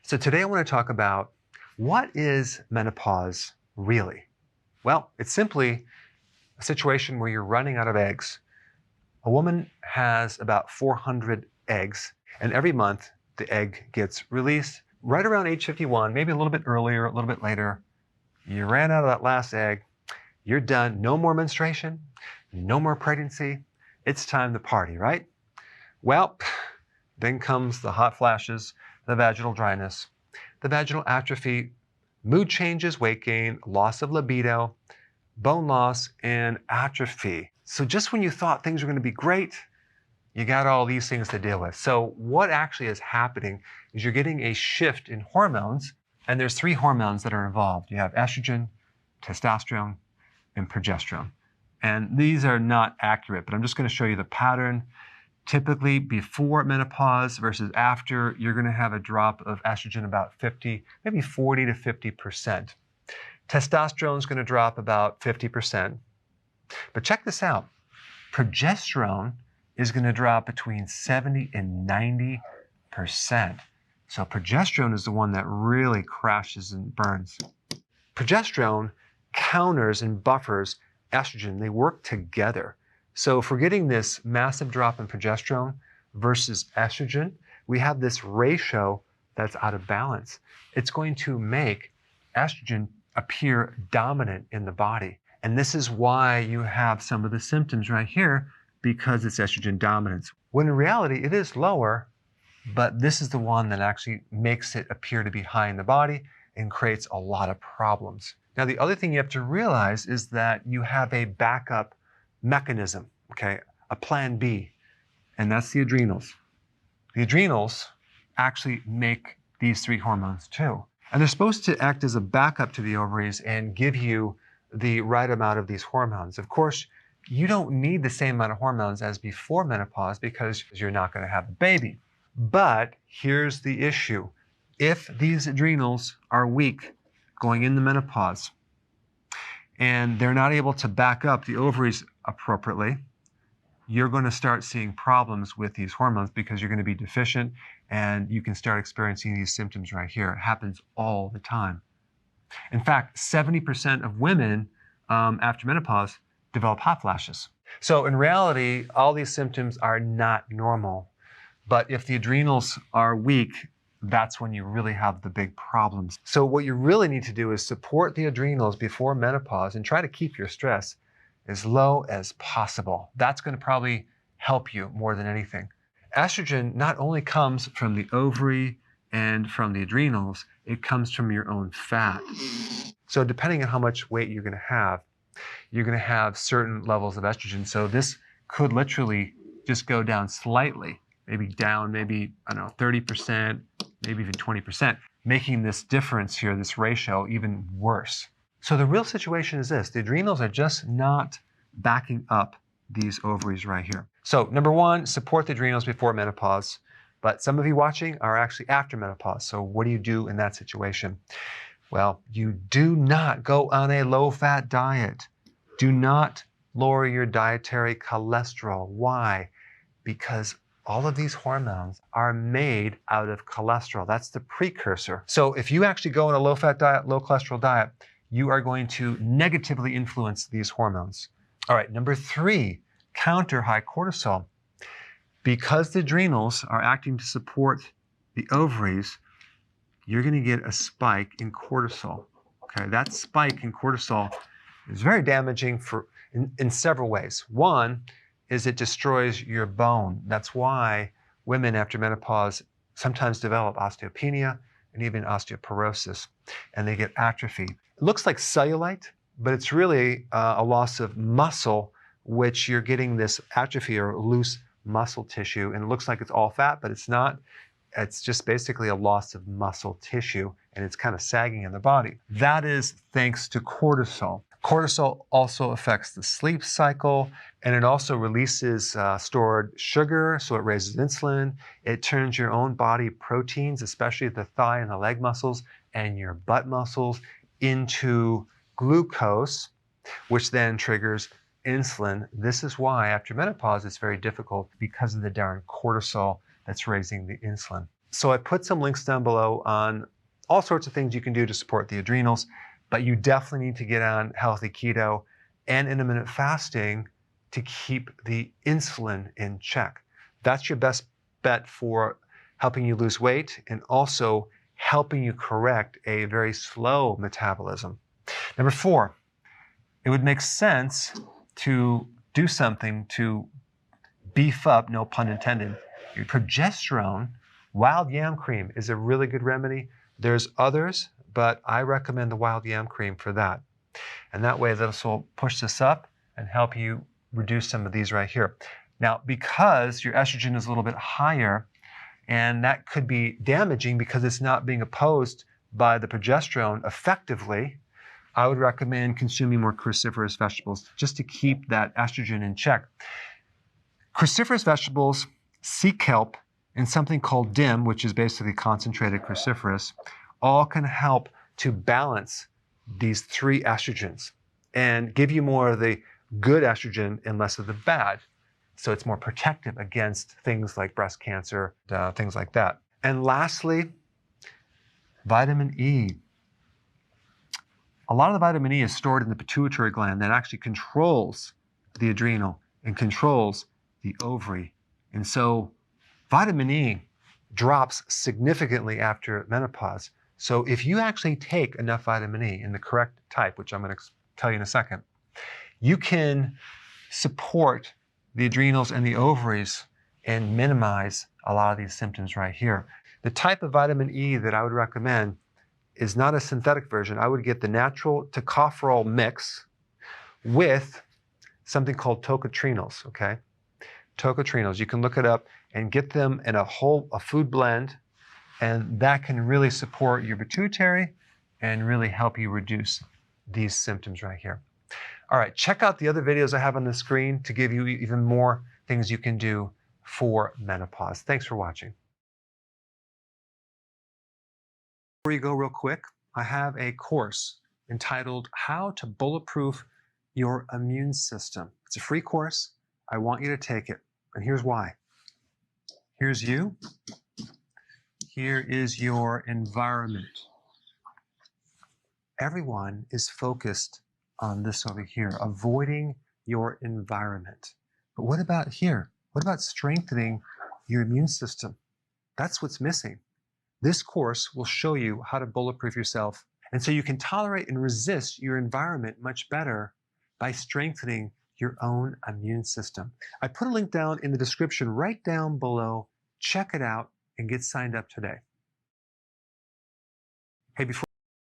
So today I want to talk about what is menopause really? Well, it's simply a situation where you're running out of eggs. A woman has about 400 eggs, and every month the egg gets released right around age 51, maybe a little bit earlier, a little bit later. You ran out of that last egg. You're done. No more menstruation, no more pregnancy. It's time to party, right? Well, then comes the hot flashes, the vaginal dryness, the vaginal atrophy, mood changes, weight gain, loss of libido, bone loss, and atrophy. So just when you thought things were going to be great, you got all these things to deal with. So what actually is happening is you're getting a shift in hormones, and there's 3 hormones that are involved. You have estrogen, testosterone, and progesterone. And these are not accurate, but I'm just going to show you the pattern. Typically, before menopause versus after, you're going to have a drop of estrogen about 50, maybe 40 to 50%. Testosterone is going to drop about 50%. But check this out. Progesterone is going to drop between 70 and 90%. So progesterone is the one that really crashes and burns. Progesterone counters and buffers estrogen. They work together. So if we're getting this massive drop in progesterone versus estrogen, we have this ratio that's out of balance. It's going to make estrogen appear dominant in the body. And this is why you have some of the symptoms right here, because it's estrogen dominance. When in reality, it is lower, but this is the one that actually makes it appear to be high in the body and creates a lot of problems. Now, the other thing you have to realize is that you have a backup mechanism, okay, a plan B, and that's the adrenals. The adrenals actually make these 3 hormones too. And they're supposed to act as a backup to the ovaries and give you the right amount of these hormones. Of course, you don't need the same amount of hormones as before menopause because you're not going to have a baby. But here's the issue. If these adrenals are weak going into menopause and they're not able to back up the ovaries appropriately, you're going to start seeing problems with these hormones because you're going to be deficient and you can start experiencing these symptoms right here. It happens all the time. In fact, 70% of women after menopause develop hot flashes. So in reality, all these symptoms are not normal. But if the adrenals are weak, that's when you really have the big problems. So what you really need to do is support the adrenals before menopause and try to keep your stress as low as possible. That's going to probably help you more than anything. Estrogen not only comes from the ovary and from the adrenals, it comes from your own fat. So depending on how much weight you're going to have certain levels of estrogen. So this could literally just go down slightly, maybe down, maybe, I don't know, 30%, maybe even 20%, making this difference here, this ratio, even worse. So the real situation is this. The adrenals are just not backing up these ovaries right here. So number 1, support the adrenals before menopause. But some of you watching are actually after menopause. So what do you do in that situation? Well, you do not go on a low-fat diet. Do not lower your dietary cholesterol. Why? Because all of these hormones are made out of cholesterol. That's the precursor. So if you actually go on a low-fat diet, low-cholesterol diet, you are going to negatively influence these hormones. All right, number 3, counter high cortisol. Because the adrenals are acting to support the ovaries, you're going to get a spike in cortisol. Okay, that spike in cortisol is very damaging in several ways. One is it destroys your bone. That's why women after menopause sometimes develop osteopenia and even osteoporosis, and they get atrophy. It looks like cellulite, but it's really a loss of muscle, which you're getting this atrophy or loose muscle tissue, and it looks like it's all fat, but it's not. It's just basically a loss of muscle tissue, and it's kind of sagging in the body. That is thanks to cortisol. Cortisol also affects the sleep cycle, and it also releases stored sugar, so it raises insulin. It turns your own body proteins, especially the thigh and the leg muscles and your butt muscles, into glucose, which then triggers insulin. This is why after menopause it's very difficult because of the darn cortisol that's raising the insulin. So I put some links down below on all sorts of things you can do to support the adrenals, but you definitely need to get on healthy keto and intermittent fasting to keep the insulin in check. That's your best bet for helping you lose weight and also helping you correct a very slow metabolism. Number 4, it would make sense to do something to beef up, no pun intended, your progesterone. Wild yam cream is a really good remedy. There's others, but I recommend the wild yam cream for that. And that way this will push this up and help you reduce some of these right here. Now, because your estrogen is a little bit higher, and that could be damaging because it's not being opposed by the progesterone effectively, I would recommend consuming more cruciferous vegetables just to keep that estrogen in check. Cruciferous vegetables, sea kelp, and something called DIM, which is basically concentrated cruciferous, all can help to balance these 3 estrogens and give you more of the good estrogen and less of the bad. So it's more protective against things like breast cancer, things like that. And lastly, vitamin E. A lot of the vitamin E is stored in the pituitary gland that actually controls the adrenal and controls the ovary. And so vitamin E drops significantly after menopause. So if you actually take enough vitamin E in the correct type, which I'm going to tell you in a second, you can support the adrenals and the ovaries and minimize a lot of these symptoms right here. The type of vitamin E that I would recommend is not a synthetic version. I would get the natural tocopherol mix with something called tocotrienols, okay? Tocotrienols, you can look it up and get them in a food blend, and that can really support your pituitary and really help you reduce these symptoms right here. All right, check out the other videos I have on the screen to give you even more things you can do for menopause. Thanks for watching. Before you go real quick, I have a course entitled How to Bulletproof Your Immune System. It's a free course. I want you to take it, and here's why. Here's you. Here is your environment. Everyone is focused on this over here, avoiding your environment. But what about here? What about strengthening your immune system? That's what's missing. This course will show you how to bulletproof yourself, and so you can tolerate and resist your environment much better by strengthening your own immune system. I put a link down in the description right down below. Check it out and get signed up today. Hey, before